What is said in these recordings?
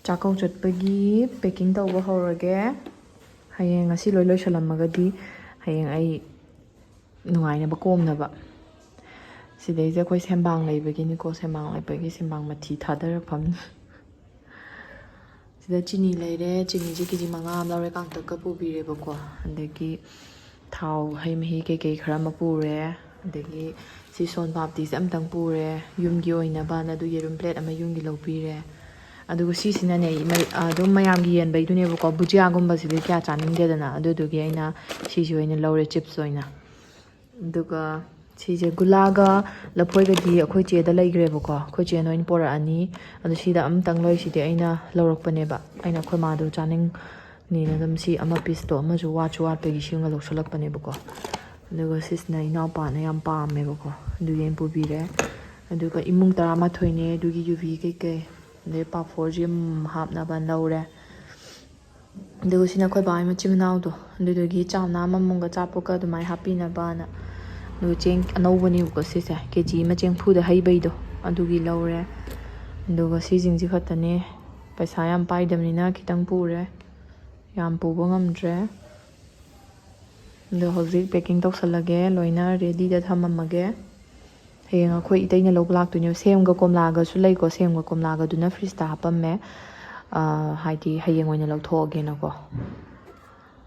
ꯆꯥꯛꯀꯧ ꯆꯠꯄꯒꯤ ꯄꯦꯛꯀꯤꯡ ꯇꯧꯕ ꯍꯧꯔꯒꯦ ꯍꯌꯦꯡ ꯉꯁꯤ ꯂꯣꯏ ꯂꯣꯏꯁꯜꯂꯝꯃꯒꯗꯤ ꯍꯌꯦꯡ ꯑꯩ ꯅꯨꯡꯉꯥꯏꯅꯕ ꯀꯣꯝꯅꯕ ꯁꯤꯗꯩꯁꯦ ꯑꯩꯈꯣꯏ ꯁꯦꯝꯕꯥꯡ ꯂꯩꯕꯒꯤꯅꯤꯀꯣ ꯁꯦꯝꯕꯥꯡ ꯂꯩꯕꯒꯤ ꯁꯦꯝꯕꯥꯡ ꯃꯊꯤ ꯊꯥꯗꯔꯛꯐꯝ sida chini leire chini ji kg 5 am laure kangtak pubireba ko adagi thau hai mahi ke ke khara ma pure adagi si son papti se amtang pure yumgi oina ba na du yerum plate ama yumgi lopire adugo si sina ne adum mayam gi yen bai du ne ko bujia gumba si kya chaningde dana adugi aina si si oina laure chips oina aduga sije gulaga lapoiga di akhoi che da laigreba ko akhoi che noin pora ani adu sida amtang loi sidi aina laurakpane ba aina khoi ma do chaning ni na dam si ama piece to ama ju wa chuat pe gi singa loksolakpane ba ko aduga sisna ina pa na yam pa me ba ko du yen pu bi re aduga imung tara ma thoine du gi uv ke ke de pa 4 gym hap na ban laure aduga sina khoi ba ma chimnaw do du gi chamna ma munga chapoka du mai happy na ba na no cheng anobani ko sise kg ma cheng phu da hai bai do adugi laure aduga si jing ji khatane paisa yam pai damni na khitang pure yam pu bo ngamdre ndo hozik packing toksalage loina ready da thamamage heyang akhoi itaina loblak tu ne sem ga komla ga su lai ko sem ga komla ga du na freeze ta hapamme haidi heyang oina lokthogge na ko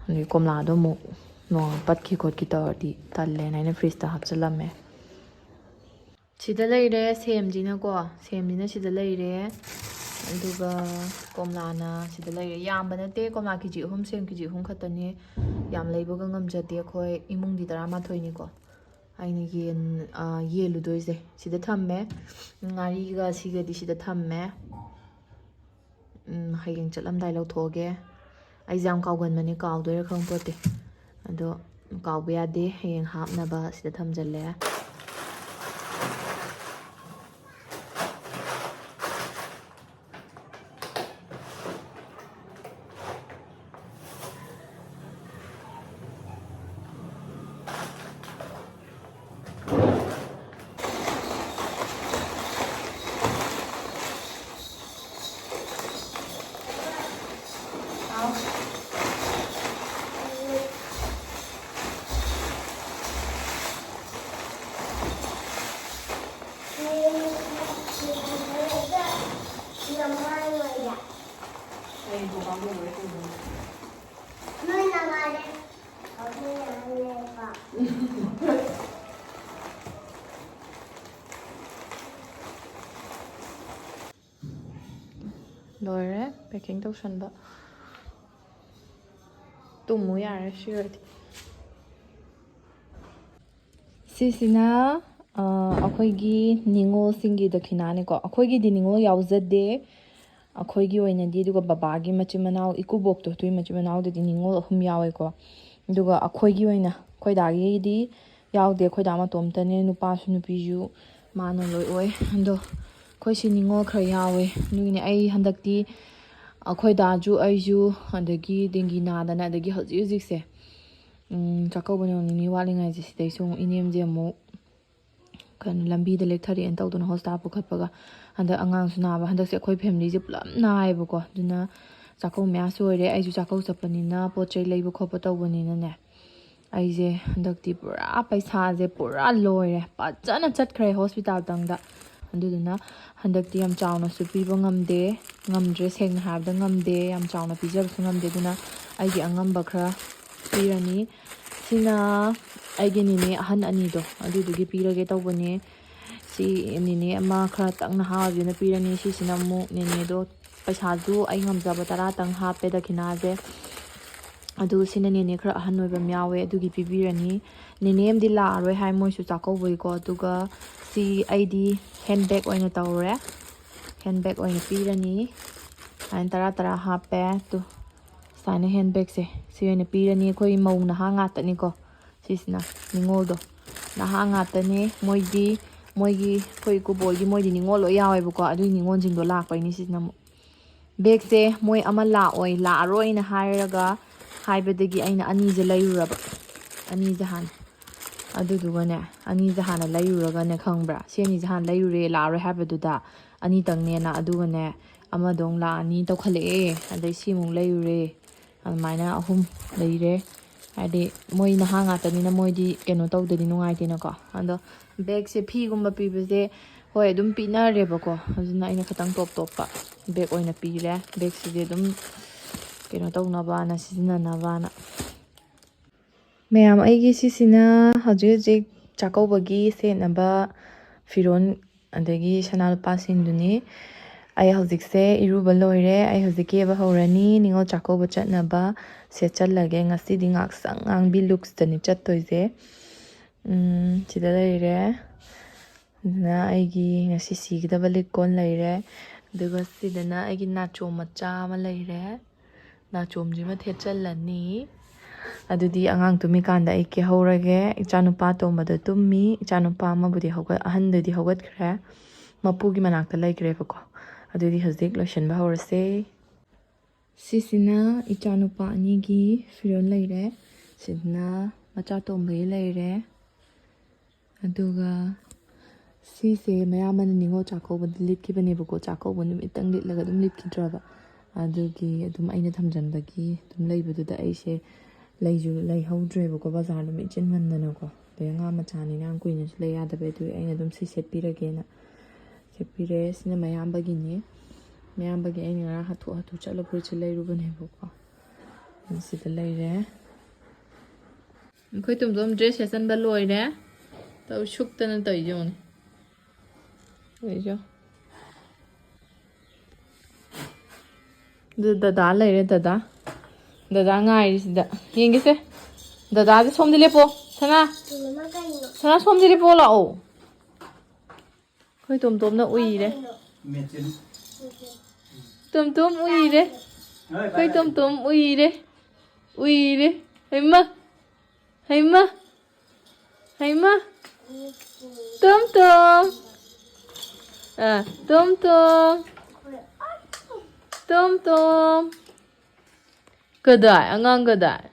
ni komla do mu no patki khot ki tawdi talle naina freeze ta hapchalame sida leire sem jina ko sem jina sida leire aduga komlana sida leire yamba nate komla kg 3 sem kg 3 khatani yam leibaga ngamjate khoi imung di 13 ni ko aina yen yelu doise sida thamme ngari ga siga di sida thamme hayeng chalamdai lawthoge ai jam kawgan mani kawdoira khangpote ado kawba yade hayeng hapnaba sida thamjalle Lore packing tawsanba tumu yare shirati sisina akhoigi ningol singi dakhina ne ko akhoigi di ningol yaujade akhoigi oina di duga babagi machimanaw ikubok to tui machimanaw de ningol ahum yawe ko duga akhoigi oina khoidagi di yaude khoida ma tomtane nupa su nupi ju mano loi oi ando khoi si ningol khra yawe nugine ai handakti akhoida ju aiju adagi dengi na dana adagi hoji hoji se chakobano ni walingai ji sidai sung inem je mo kan lambi de lekthari en tawduna hosta pukhatpaga handa angang sunaba handak se khoi family je pulam nai ba ko duna chakau mya soire aiju chakau chapani na pochai leiba khopa tawbani na ne aije handakti pura paisa je pura loire pajana chatkhre hospital tangda anduduna handakti yam chawna su piba ngamde ngamdre seng habda ngamde yam chawna pijab su ngamde duna aigi angamba khra pirani sina aigi nini ahan ani do adudugi pirage tawbani si nini ama khra tangna hawjina pirani si sina mu nini do paisa ju ai ngamjaba tara tang hape da khinaje adu sina nini khra ahan oiba myawe adugi pibirani nini emdi la aroi hai moi su chakoboi ko aduga si ID handbag oina tawre handbag oina pirani ain tara hape tu saina handbag se si oina pirani khoi mau na ha nga tani ko sisna ningol do na ha nga tani moigi khoi ko bolgi moidi ningol lo yawe bu ko adu ningol jing do lak pai ni sisna bag se moi ama la oi la aroi na hairaga haibadagi aina ani je layuraba ani jahan adudugane ani jahana layuraga ne khangbra seni jahan layure la re habeduda ani tangne na adugane ꯑꯃꯗꯣꯡ ꯂꯥꯛꯑꯅꯤ ꯇꯧꯈꯠꯂꯛꯑꯦ ꯑꯗꯩ ꯁꯤꯃꯨꯛ ꯂꯩꯔꯨꯔꯦ ꯑꯗꯨꯃꯥꯏꯅ ꯑꯍꯨꯝ ꯂꯩꯔꯦ ꯍꯥꯏꯗꯤ ꯃꯣꯏ ꯅꯍꯥ ꯉꯥꯛꯇꯅꯤꯅ ꯃꯣꯏꯗꯤ ꯀꯩꯅꯣ ꯇꯧꯗꯗꯤ ꯅꯨꯡꯉꯥꯏꯇꯦꯅꯀꯣ ꯑꯗꯣ ꯕꯦꯒꯁꯦ ꯐꯤꯒꯨꯝꯕ ꯄꯤꯕꯁꯦ ꯍꯣꯏ ꯑꯗꯨꯝ ꯄꯤꯅꯔꯦꯕꯀꯣ ꯑꯗꯨꯅ ꯑꯩꯅ ꯈꯤꯇꯪ ꯇꯣꯞ ꯇꯣꯞꯄ ꯕꯦग ꯑꯣꯏꯅ ꯄꯤꯔꯦ ꯕꯦꯒꯁꯤꯗꯤ ꯑꯗꯨꯝ ꯀꯩꯅꯣ ꯇꯧꯅꯕꯅ ꯁꯤꯖꯤꯟꯅꯅꯕꯅ ꯃꯌꯥꯝ ꯑꯩꯒꯤ ꯁꯤꯁꯤꯅ ꯍꯧꯖꯤꯛ ꯍꯧꯖꯤꯛ ꯆꯥꯛꯀꯧꯕꯒꯤ ꯁꯦꯠꯅꯕ ꯐꯤꯔꯣꯟ ꯑꯗꯒꯤ ꯁꯅꯥ ꯂꯨꯄꯥꯁꯤꯡꯗꯨꯅꯤ ꯑꯩ ꯍꯧꯖꯤꯛꯁꯦ ꯏꯔꯨꯕ ꯂꯣꯏꯔꯦ ꯑꯩ ꯍꯧꯖꯤꯛ ꯀꯦꯕ ꯍꯧꯔꯅꯤ ꯅꯤꯉꯣꯜ ꯆꯥꯛꯀꯧꯕ ꯆꯠꯅꯕ ꯁꯦꯠꯆꯜꯂꯒꯦ ꯉꯁꯤꯗꯤ ꯉꯥꯛꯁꯪ ꯉꯥꯡꯕꯤ ꯂꯨꯛꯁꯇꯅꯤ ꯆꯠꯇꯣꯏꯁꯦ ꯁꯤꯗ ꯂꯩꯔꯦ ꯑꯗꯨꯅ ꯑꯩꯒꯤ ꯉꯁꯤ ꯁꯤꯒꯗꯕ ꯂꯤꯛꯀꯣꯟ ꯂꯩꯔꯦ ꯑꯗꯨꯒ ꯁꯤꯗꯅ ꯑꯩꯒꯤ ꯅꯥꯆꯣꯝ ꯃꯆꯥ ꯑꯃ ꯂꯩꯔꯦ ꯅꯥꯆꯣꯝꯁꯤꯃ ꯊꯦꯠꯆꯜꯂꯅꯤ ꯑꯗꯨꯗꯤ ꯑꯉꯥꯡ ꯇꯨꯝꯃꯤꯀꯥꯟꯗ ꯑꯩ ꯀꯦꯍꯧꯔꯒꯦ ꯏꯆꯥꯅꯨꯄꯥ ꯇꯣꯝꯕꯗ ꯇꯨꯝꯃꯤ ꯏꯆꯥꯅꯨꯄꯥ ꯑꯃꯕꯨꯗꯤ ꯑꯍꯟꯗꯨꯗꯤ ꯍꯧꯒꯠꯈ꯭ꯔꯦ ꯃꯄꯨꯒꯤ ꯃꯅꯥꯛꯇ ꯂꯩꯈ꯭ꯔꯦꯕꯀꯣ ꯑꯗꯨꯗꯤ ꯍꯧꯖꯤꯛ ꯂꯣꯏꯁꯤꯟꯕ ꯍꯧꯔꯁꯦ ꯁꯤꯁꯤꯅ ꯏꯆꯥꯅꯨꯄꯥ ꯑꯅꯤꯒꯤ ꯐꯤꯔꯣꯜ ꯂꯩꯔꯦ ꯁꯤꯗꯅ ꯃꯆꯥ ꯇꯣꯝꯕꯒꯤ ꯂꯩꯔꯦ ꯑꯗꯨꯒ ꯁꯤꯁꯦ ꯃꯌꯥꯝꯕꯅ ꯅꯤꯉꯣꯜ ꯆꯥꯛꯀꯧꯕꯗ ꯂꯤꯠꯈꯤꯕꯅꯦꯕꯀꯣ ꯆꯥꯛꯀꯧꯕ ꯅꯨꯃꯤꯠꯇꯪ ꯂꯤꯠꯂꯒ ꯑꯗꯨꯝ ꯂꯤꯠꯈꯤꯗ꯭ꯔꯕ ꯑꯗꯨꯒꯤ ꯑꯗꯨꯝ ꯑꯩꯅ ꯊꯝꯖꯟꯕꯒꯤ ꯑꯗꯨꯝ ꯂꯩꯕꯗꯨꯗ ꯑꯩꯁꯦ ꯂꯩꯍꯧꯗ꯭ꯔꯦꯕꯀꯣ ꯕꯖꯥꯔꯗ ꯆꯤꯟꯃꯟꯗꯅꯀꯣ ꯑꯗꯩ ꯑꯉꯥꯡ ꯃꯆꯥꯅꯤꯅ ꯌꯥꯝ ꯀꯨꯏꯅꯁꯨ ꯂꯩ ꯌꯥꯗꯕ ꯑꯗꯨꯒꯤ ꯑꯩꯅ ꯑꯗꯨꯝ ꯁꯤ ꯁꯦꯠꯄꯤꯔꯒꯦꯅ ꯁꯦꯠꯄꯤꯔꯦ ꯁꯤꯅ ꯃꯌꯥꯝꯕꯒꯤꯅꯤ ꯃꯌꯥꯝꯕꯒꯤ ꯑꯩꯅ ꯉꯔꯥꯡ ꯍꯥꯊꯨ ꯆꯠꯂ ꯐꯨꯔꯤꯠꯁꯦ ꯂꯩꯔꯨꯕꯅꯦꯕꯀꯣ ꯁꯤꯗ ꯂꯩꯔꯦ ꯑꯩꯈꯣꯏ ꯇꯣꯝꯇꯣꯝ ꯗ꯭ꯔꯦꯁ ꯁꯦꯠꯆꯟꯕ ꯂꯣꯏꯔꯦ ꯇꯧ ꯁꯨꯛꯇꯅ ꯇꯧꯔꯤꯁꯦ ꯌꯦꯡꯉꯨꯅꯦ ꯑꯗꯨ ꯗꯗꯥ ꯂꯩꯔꯦ ꯗꯗꯥ ꯉꯥꯏꯔꯤꯁꯤꯗ ꯌꯦꯡꯒꯦꯁꯦ ꯗꯗꯥꯁꯦ ꯁꯣꯝꯗ ꯂꯦꯞꯄꯣ ꯁꯅꯥ ꯁꯣꯝꯗ ꯂꯦꯞꯄꯣ ꯂꯥꯛꯑꯣ ꯑꯩꯈꯣꯏ ꯇꯣꯝꯇꯣꯝꯅ ꯎꯏꯔꯦ ꯇꯣꯝꯇꯣꯝ ꯎꯏꯔꯦ ꯑꯩꯈꯣꯏ ꯇꯣꯝꯇꯣꯝ ꯎꯏꯔꯦ ꯍꯩꯃ ꯇꯣꯝꯇꯣꯝ ꯇꯣꯝꯇꯣꯝ ꯀꯗꯥꯏ ꯑꯉꯥꯡ ꯀꯗꯥꯏ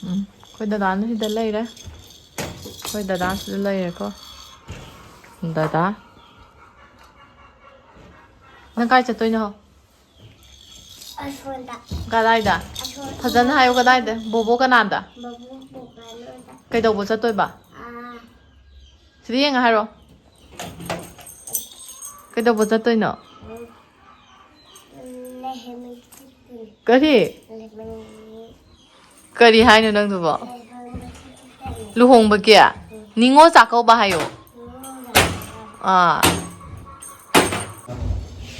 ꯑꯩꯈꯣꯏ ꯗꯗꯥꯅ ꯁꯤꯗ ꯂꯩꯔꯦ ꯑꯩꯈꯣꯏ ꯗꯗꯥ ꯁꯤꯗ ꯂꯩꯔꯦꯀꯣ ꯗꯗꯥ ꯅꯪ ꯀꯥꯏ ꯆꯠꯇꯣꯏꯅꯣ ꯀꯗꯥꯏꯗ ꯐꯖꯅ ꯍꯥꯏꯌꯨ ꯀꯗꯥꯏꯗ ꯕꯣꯕꯣ ꯀꯅꯥꯗ ꯀꯩꯗꯧꯕ ꯆꯠꯇꯣꯏꯕ ꯁꯤꯗ ꯌꯦꯡꯉ ꯍꯥꯏꯔꯣ ꯀꯩꯗꯧꯕ ꯆꯠꯇꯣꯏꯅꯣ ꯀꯔꯤ ꯍꯥꯏꯅꯣ ꯅꯪꯗꯨꯕꯣ ꯂꯨꯍꯣꯡꯕꯒꯤ ꯅꯤꯉꯣꯜ ꯆꯥꯛꯀꯧꯕ ꯍꯥꯏꯌꯣ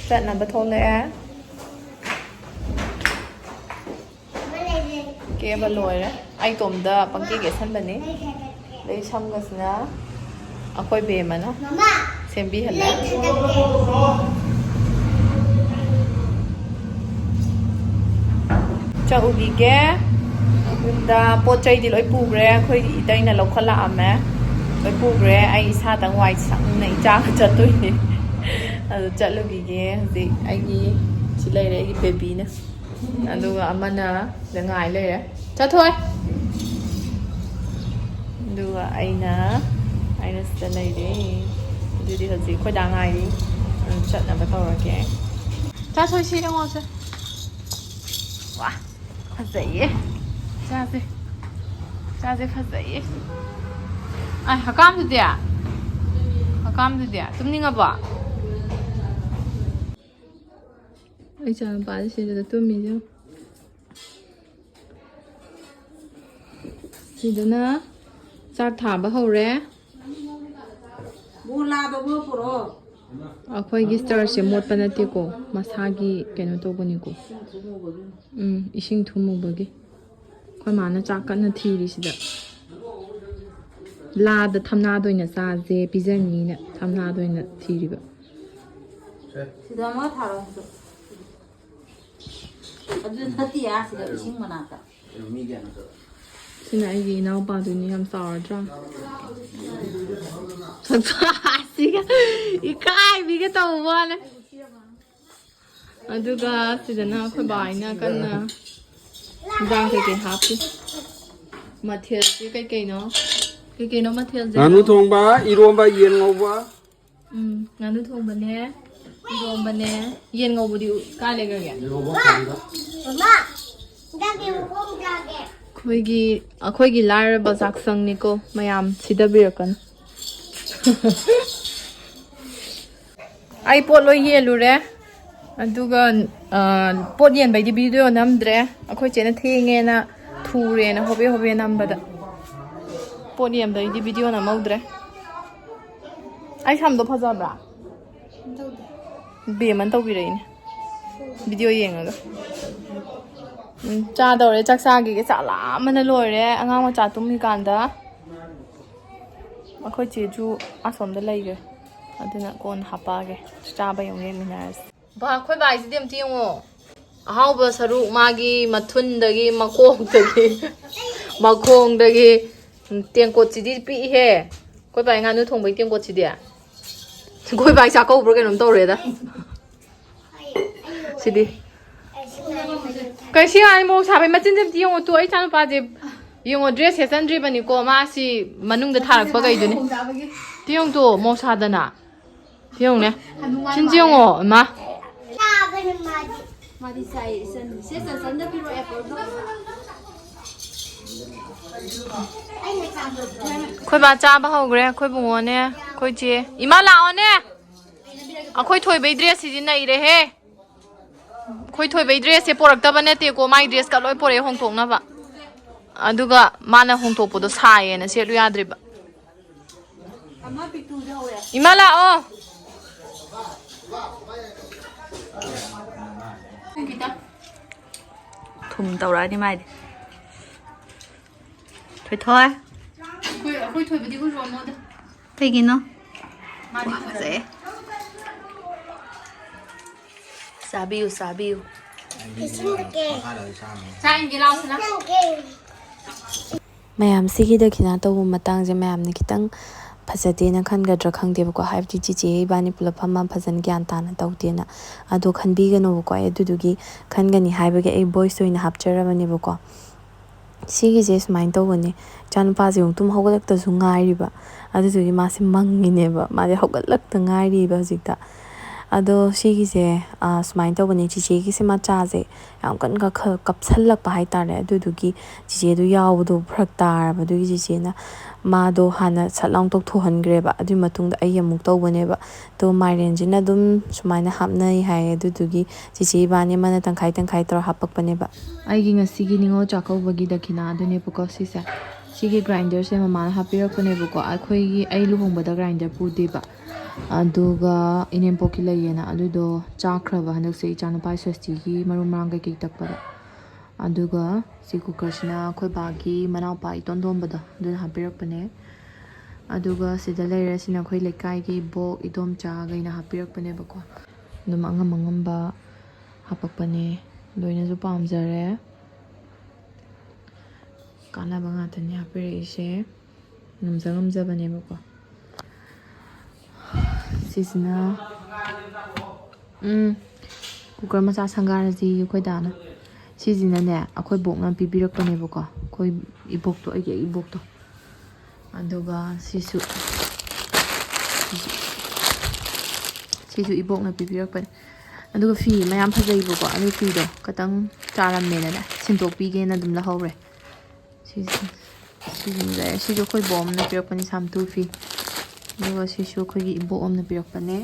ꯆꯠꯅꯕ ꯊꯣꯛꯂꯛꯑꯦ ꯀꯦꯕ ꯂꯣꯏꯔꯦ ꯑꯩ ꯇꯣꯝꯗ ꯄꯪꯀꯦ ꯀꯦꯁꯟꯕꯅꯤ ꯑꯗꯩ ꯁꯝꯒꯁꯤꯅ ꯑꯩꯈꯣꯏ ꯕꯦꯝꯃꯅ ꯁꯦꯝꯕꯤꯍꯜꯂꯦ ꯆꯠꯎꯈꯤꯒꯦ ꯌꯨꯝꯗ ꯄꯣꯠ ꯆꯩꯗꯤ ꯂꯣꯏ ꯄꯨꯈ꯭ꯔꯦ ꯑꯩꯈꯣꯏꯒꯤ ꯏꯇꯩꯅ ꯂꯧꯈꯠꯂꯛꯑꯝꯃꯦ ꯂꯣꯏ ꯄꯨꯈ꯭ꯔꯦ ꯑꯩ ꯏꯁꯥꯗꯪ ꯋꯥꯏ ꯁꯪꯅ ꯏꯆꯥꯒ ꯆꯠꯇꯣꯏꯅꯦ ꯑꯗꯨ ꯆꯠꯂꯨꯈꯤꯒꯦ ꯍꯧꯖꯤꯛ ꯑꯩꯒꯤ ꯁꯤ ꯂꯩꯔꯦ ꯑꯩꯒꯤ ꯕꯦꯕꯤꯅ ꯑꯗꯨꯒ ꯑꯃꯅ ꯁꯤꯗ ꯉꯥꯏ ꯂꯩꯔꯦ ꯆꯠꯊꯣꯏ ꯑꯗꯨꯒ ꯑꯩꯅ ꯁꯤꯗ ꯂꯩꯔꯦ ꯑꯗꯨꯗꯤ ꯍꯧꯖꯤꯛ ꯑꯩꯈꯣꯏꯗꯥ ꯉꯥꯏꯔꯤ ꯑꯗꯨ ꯆꯠꯅꯕ ꯇꯧꯔꯒꯦ ꯆꯥꯊꯣꯏ ꯁꯤ ꯌꯦꯡꯉꯣꯁꯦ ꯋꯥ ꯐꯖꯩꯌꯦ ꯆꯥꯁꯦ ꯐꯖꯩꯌꯦ ꯑꯩ ꯍꯀꯥꯝꯗꯨꯗꯤ ꯇꯨꯝꯅꯤꯡꯉꯕꯣ ꯑꯩ ꯏꯆꯥ ꯅꯨꯄꯥꯁꯦ ꯁꯤꯗ ꯇꯨꯝꯃꯤꯁꯦ ꯁꯤꯗꯅ ꯆꯥꯛ ꯊꯥꯕ ꯍꯧꯔꯦ ꯑꯩꯈꯣꯏꯒꯤ ꯁ꯭ꯇꯔꯁꯦ ꯃꯣꯠꯄ ꯅꯠꯇꯦꯀꯣ ꯃꯁꯥꯒꯤ ꯀꯩꯅꯣ ꯇꯧꯕꯅꯤꯀꯣ ꯏꯁꯤꯡ ꯊꯨꯝꯃꯨꯕꯒꯤ ꯑꯩꯈꯣꯏ ꯃꯥꯅ ꯆꯥꯛ ꯀꯟꯅ ꯊꯤꯔꯤꯁꯤꯗ ꯂꯥꯗ ꯊꯝꯅꯥꯗ ꯑꯣꯏꯅ ꯆꯥꯁꯦ ꯄꯤꯖꯅꯤꯅ ꯊꯝꯅꯥꯗ ꯑꯣꯏꯅ ꯊꯤꯔꯤꯕ sida ma tharo adu thati ya sida ising manata sina aigi inaupaduni yam chawadra siga ikai biga tawwane aduga sidana akhoi baina kanna jang ke happy mathel se kai no mathel je nganu thongba iromba yen ngauba nganu thongba ne 이romꯕꯅꯦ yen ngꯧꯕꯗꯤ ꯀꯥꯏ ꯂꯩꯒ꯭ꯔꯒꯦ ꯑꯩꯈꯣꯏꯒꯤ ꯂꯥꯏꯔꯕ ꯆꯥꯛꯁꯪꯅꯤꯀꯣ ꯃꯌꯥꯝ ꯁꯤꯗꯕꯤꯔꯛꯀꯅꯨ ꯑꯩ ꯄꯣꯠ ꯂꯣꯏ ꯌꯦꯜꯂꯨꯔꯦ ꯑꯗꯨꯒ ꯄꯣꯠ ꯌꯦꯟꯕꯩꯗꯤ video ꯅꯝꯗ꯭ꯔꯦ ꯑꯩꯈꯣꯏ ꯆꯦꯅ ꯊꯦꯡꯉꯦꯅ ꯊꯨꯔꯦꯅ ꯍꯣꯕꯦ ꯍꯣꯕꯦ ꯅꯝꯕꯗ ꯄꯣꯠ ꯌꯦꯟꯕꯩꯗꯤ ꯚꯤꯗꯤꯑꯣ ꯅꯝꯍꯧꯗ꯭ꯔꯦ ꯑꯩ ꯁꯝꯗꯣ ꯐꯖꯕ꯭ꯔꯥ ꯕꯦꯃꯟ ꯇꯧꯕꯤꯔꯛꯏꯅꯦ ꯚꯤꯗꯤꯑꯣ ꯌꯦꯡꯉꯒ ꯆꯥꯗꯧꯔꯦ ꯆꯥꯛ ꯆꯥꯒꯤꯒꯦ ꯆꯥꯛ ꯂꯥꯝꯕꯅ ꯂꯣꯏꯔꯦ ꯑꯉꯥꯡ ꯃꯆꯥ ꯇꯨꯝꯃꯤꯀꯥꯟꯗ ꯑꯩꯈꯣꯏ ꯆꯦꯁꯨ ꯑꯁꯣꯝꯗ ꯂꯩꯒ꯭ꯔꯦ ꯑꯗꯨꯅ ꯀꯣꯟꯅ ꯍꯥꯞꯄꯛꯑꯒꯦ ꯆꯥꯕ ꯌꯦꯡꯉꯨ ꯌꯦꯡꯃꯤꯟꯅꯔꯁꯤ ꯑꯩꯈꯣꯏ ꯕꯥꯏꯁꯤꯗꯤ ꯑꯝꯇ ꯌꯦꯡꯉꯣ ꯑꯍꯥꯎꯕ ꯁꯔꯨꯛ ꯃꯥꯒꯤ ꯃꯊꯨꯟꯗꯒꯤ ꯃꯈꯣꯡꯗꯒꯤ ꯇꯦꯡꯀꯣꯠꯁꯤꯗꯤ ꯄꯤꯛꯏꯍꯦ ꯑꯩꯈꯣꯏ ꯕꯥꯏ ꯉꯥꯅꯨ ꯊꯣꯡꯕꯒꯤ ꯇꯦꯡꯀꯣꯠꯁꯤꯗꯤ ꯑꯩꯈꯣꯏ ꯕꯥꯏ ꯆꯥꯛꯀꯧꯕ꯭ꯔꯥ ꯀꯩꯅꯣꯝ ꯇꯧꯔꯦꯗ ꯁꯤꯗꯤ ꯀꯩꯁꯤ ꯉꯥꯏ ꯃꯣꯔꯣꯛ ꯁꯥꯕꯩ ꯃꯆꯤꯟꯁꯦ ꯑꯝꯇ ꯌꯦꯡꯉꯣ ꯇꯨ ꯑꯩ ꯏꯆꯥꯅꯨꯄꯥꯁꯦ ꯌꯦꯡꯉꯣ ꯗ꯭ꯔꯦꯁ ꯁꯦꯠꯆꯟꯗ꯭ꯔꯤꯕꯅꯤꯀꯣ ꯃꯥꯁꯤ ꯃꯅꯨꯡꯗ ꯊꯥꯔꯛꯄꯈꯩꯗꯨꯅꯤ ꯇꯤꯌꯣꯡ ꯇꯣ ꯃꯣꯔꯣꯛ ꯁꯥꯗꯅ ꯇꯤꯌꯣꯡꯅꯦ ꯆꯤꯟꯁꯤ ꯌꯦꯡꯉꯣ ꯏꯃꯥ मादी साई से संद पिरो एप्पल ꯑꯩꯈꯣꯏ ꯕꯥ ꯆꯥꯕ ꯍꯧꯈ꯭ꯔꯦ ꯑꯩꯈꯣꯏ ꯕꯨꯡꯉꯣꯅꯦ ꯑꯩꯈꯣꯏ ꯆꯦ ꯏꯃꯥ ꯂꯥꯛꯑꯣꯅꯦ ꯑꯩꯈꯣꯏ ꯊꯣꯏꯕꯩ ꯗ꯭ꯔꯦꯁꯁꯤꯗꯤ ꯅꯩꯔꯦꯍꯦ ꯑꯩꯈꯣꯏ ꯊꯣꯏꯕꯩ ꯗ꯭ꯔꯦꯁꯁꯦ ꯄꯣꯔꯛꯇꯕ ꯅꯠꯇꯦꯀꯣ ꯃꯥꯏ ꯗ꯭ꯔꯦꯁꯀ ꯂꯣꯏ ꯄꯣꯔꯛꯑꯦ ꯍꯣꯡꯇꯣꯛꯅꯕ ꯑꯗꯨꯒ ꯃꯥꯅ ꯍꯣꯡꯇꯣꯛꯄꯗꯣ ꯁꯥꯏꯌꯦꯅ ꯁꯦꯠꯂꯨ ꯌꯥꯗ꯭ꯔꯤꯕ 이마 라어 ꯊꯨꯝ ꯇꯧꯔꯛꯑꯅꯤ ꯃꯥꯏꯗꯤ ꯊꯣꯏꯊꯣꯏ ꯑꯩꯈꯣꯏ ꯊꯣꯏꯕꯗꯤ ꯎꯔꯣꯅꯣꯗ ꯀꯩꯒꯤꯅꯣ ꯃꯥꯗꯤ ꯐꯖꯩ ꯆꯥꯕꯤꯌꯨ ꯆꯥꯕꯤꯌꯨ ꯆꯥꯏꯟꯒꯤ ꯂꯥꯎꯁꯤꯅ ꯃꯌꯥꯝꯁꯤꯒꯤ ꯗꯈꯤꯅꯥ ꯇꯧꯕ ꯃꯇꯥꯡꯁꯦ ꯃꯌꯥꯝꯅ ꯈꯤꯇꯪ ꯐꯖꯗꯦꯅ ꯈꯟꯒꯗ꯭ꯔꯥ ꯈꯪꯗꯦꯕꯀꯣ ꯍꯥꯏꯕꯗꯤ ꯆꯤꯆꯦ ꯏꯕꯥꯅꯤ ꯄꯨꯂꯞ ꯐꯝꯃ ꯐꯖꯅ ꯒ꯭ꯌꯥꯟ ꯇꯥꯅ ꯇꯧꯗꯦꯅ ꯑꯗꯣ ꯈꯟꯕꯤꯒꯅꯨꯕꯀꯣ ꯑꯩ ꯑꯗꯨꯗꯨꯒꯤ ꯈꯟꯒꯅꯤ ꯍꯥꯏꯕꯒꯤ ꯑꯩ ꯚꯣꯏꯁ ꯑꯣꯏꯅ ꯍꯥꯞꯆꯔꯕꯅꯦꯕꯀꯣ ꯁꯤꯒꯤꯁꯦ ꯁꯨꯃꯥꯏꯅ ꯇꯧꯕꯅꯦ ꯏꯆꯥꯅꯨꯄꯥꯁꯦ ꯑꯃꯨꯛ ꯇꯨꯝ ꯍꯧꯒꯠꯂꯛꯇꯁꯨ ꯉꯥꯏꯔꯤꯕ ꯑꯗꯨꯗꯨꯒꯤ ꯃꯥꯁꯦ ꯃꯪꯉꯤꯅꯦꯕ ꯃꯥꯁꯦ ꯍꯧꯒꯠꯂꯛꯇ ꯉꯥꯏꯔꯤꯕ ꯍꯧꯖꯤꯛꯇ ꯑꯗꯣ ꯁꯤꯒꯤꯁꯦ ꯁꯨꯃꯥꯏꯅ ꯇꯧꯕꯅꯦ ꯆꯤꯆꯦꯒꯤꯁꯦ ꯃꯆꯥꯁꯦ ꯌꯥꯝ ꯀꯟꯅ ꯀꯞꯁꯜꯂꯛꯄ ꯍꯥꯏꯇꯥꯔꯦ ꯑꯗꯨꯗꯨꯒꯤ ꯆꯤꯆꯦꯗꯣ ꯌꯥꯎꯕꯗꯣ ꯐꯔꯛ ꯇꯥꯔꯕ ꯑꯗꯨꯒꯤ ꯆꯤꯆꯦꯅ ꯃꯥꯗꯣ ꯍꯥꯟꯅ ꯁꯠ ꯂꯥꯎ ꯇꯧꯊꯣꯛꯍꯟꯈ꯭ꯔꯦꯕ ꯑꯗꯨꯒꯤ ꯃꯇꯨꯡꯗ ꯑꯩ ꯑꯃꯨꯛ ꯇꯧꯕꯅꯦꯕ ꯑꯗꯣ ꯃꯥꯏꯔꯦꯟꯁꯤꯅ ꯑꯗꯨꯝ ꯁꯨꯃꯥꯏꯅ ꯍꯥꯞꯅꯩ ꯍꯥꯏꯌꯦ ꯑꯗꯨꯗꯨꯒꯤ ꯆꯤꯆꯦ ꯏꯕꯥꯅꯤ ꯑꯃꯅ ꯇꯪꯈꯥꯏ ꯇꯪꯈꯥꯏ ꯇꯧꯔ ꯍꯥꯞꯄꯛꯄꯅꯦꯕ ꯑꯩꯒꯤ ꯉꯁꯤꯒꯤ ꯅꯤꯉꯣꯜ ꯆꯥꯛꯀꯧꯕꯒꯤ ꯗꯈꯤꯅꯥ ꯑꯗꯨꯅꯦꯕꯀꯣ ꯁꯤꯁꯦ ꯁꯤꯒꯤ ꯒ꯭ꯔꯥꯏꯟꯗꯔꯁꯦ ꯃꯃꯥꯅ ꯍꯥꯞꯄꯤꯔꯛꯄꯅꯦꯕꯀꯣ ꯑꯩ ꯂꯨꯍꯣꯡꯕꯗ ꯒ꯭ꯔꯥꯏꯟꯗꯔ ꯄꯨꯗꯦꯕ ꯑꯗꯨꯒ ꯏꯅꯦꯝꯄꯣꯛꯀꯤ ꯂꯩꯌꯦꯅ ꯑꯗꯨꯗꯣ ꯆꯥꯛꯈ꯭ꯔꯕ ꯍꯟꯗꯛꯁꯦ ꯏꯆꯥꯅꯨꯄꯥ ꯁ꯭ꯋꯁꯇꯤꯒꯤ ꯃꯔꯨ ꯃꯔꯥꯡ ꯀꯩꯀꯩ ꯇꯛꯄꯗ ꯑꯗꯨꯒ ꯁꯤ ꯀꯨꯀꯔꯁꯤꯅ ꯑꯩꯈꯣꯏ ꯕꯥꯒꯤ ꯃꯅꯥꯎꯄꯥ ꯏꯇꯣꯟ ꯇꯣꯟꯕꯗꯣ ꯑꯗꯨꯅ ꯍꯥꯞꯄꯤꯔꯛꯄꯅꯦ ꯑꯗꯨꯒ ꯁꯤꯗ ꯂꯩꯔꯁꯤꯅ ꯑꯩꯈꯣꯏ ꯂꯩꯀꯥꯏꯒꯤ ꯏꯕꯣꯛ ꯏꯗꯣꯝꯆꯥꯒꯩꯅ ꯍꯥꯞꯄꯤꯔꯛꯄꯅꯦꯕꯀꯣ ꯑꯗꯨꯝ ꯑꯉꯝ ꯑꯉꯝꯕ ꯍꯥꯞꯄꯛꯄꯅꯦ ꯂꯣꯏꯅꯁꯨ ꯄꯥꯝꯖꯔꯦ ꯀꯥꯟꯅꯕ ꯉꯥꯛꯇꯅꯤ ꯍꯥꯞꯄꯤꯔꯛꯏꯁꯦ ꯉꯝꯖꯕꯅꯦꯕꯀꯣ ꯁꯤꯁꯤꯅ ꯀꯨꯀꯔ ꯃꯆꯥ ꯁꯪꯒꯥꯔꯁꯤ ꯑꯩꯈꯣꯏ ꯗꯥꯅ ꯁꯤꯁꯤꯅꯅꯦ ꯑꯩꯈꯣꯏ ꯕꯣꯛꯅ ꯄꯤꯕꯤꯔꯛꯄꯅꯦꯕꯀꯣ ꯑꯩꯈꯣꯏ ꯏꯕꯣꯛꯇꯣ ꯑꯩꯒꯤ ꯏꯕꯣꯛꯇꯣ ꯑꯗꯨꯒ ꯁꯤꯁꯨ ꯏꯕꯣꯛꯅ ꯄꯤꯕꯤꯔꯛꯄꯅꯦ ꯑꯗꯨꯒ ꯐꯤ ꯃꯌꯥꯝ ꯐꯖꯩꯕꯀꯣ ꯑꯗꯨ ꯐꯤꯗꯣ ꯈꯤꯇꯪ ꯆꯥꯔꯝꯃꯦꯅꯅꯦ ꯁꯤꯟꯗꯣꯛꯄꯤꯒꯦꯅ ꯑꯗꯨꯝ ꯂꯧꯍꯧꯔꯦ ꯁꯤꯁꯤꯡꯁꯦ ꯁꯤꯁꯨ ꯑꯩꯈꯣꯏ ꯕꯣꯛ ꯑꯃꯅ ꯄꯤꯔꯛꯄꯅꯦ ꯁꯥꯝꯇꯨ ꯐꯤ ꯑꯗꯨꯒ ꯁꯤꯁꯨ ꯑꯩꯈꯣꯏꯒꯤ ꯏꯕꯣꯛ ꯑꯃꯅ ꯄꯤꯔꯛꯄꯅꯦ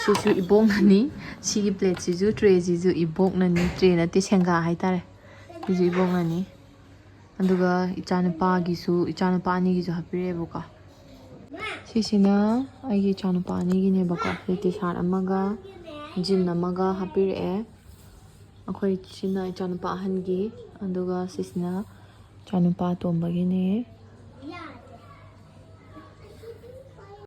ꯁꯤꯁꯨ ꯏꯕꯣꯛꯅꯅꯤ ꯁꯤꯒꯤ ꯄ꯭ꯂꯦꯠꯁꯤꯁꯨ ꯇ꯭ꯔꯦꯁꯤꯁꯨ ꯏꯕꯣꯛꯅꯅꯤ ꯇ꯭ꯔꯦ ꯅꯠꯇꯦ ꯁꯦꯡꯒꯥ ꯍꯥꯏꯇꯥꯔꯦ ꯁꯤꯁꯨ ꯏꯕꯣꯛꯅꯅꯤ ꯑꯗꯨꯒ ꯏꯆꯥꯅꯨꯄꯥ ꯑꯅꯤꯒꯤꯁꯨ ꯍꯥꯞꯄꯤꯔꯛꯑꯦꯕꯀꯣ ꯁꯤꯁꯤꯅ ꯑꯩꯒꯤ ꯏꯆꯥꯅꯨꯄा ꯑꯅꯤꯒꯤꯅꯦꯕꯀꯣ ꯇꯤ ꯁꯥꯔꯠ ꯑꯃꯒ ꯖꯤꯟ ꯑꯃꯒ ꯍꯥꯞꯄꯤꯔꯛꯑꯦ ꯑꯩꯈꯣꯏ ꯁꯤꯅ ꯏꯆꯥꯅꯨꯄꯥ ꯑꯍꯟꯒꯤ ꯑꯗꯨꯒ ꯁꯤꯁꯤꯅ ꯏꯆꯥꯅꯨꯄꯥ ꯑꯇꯣꯝꯕꯒꯤꯅꯦ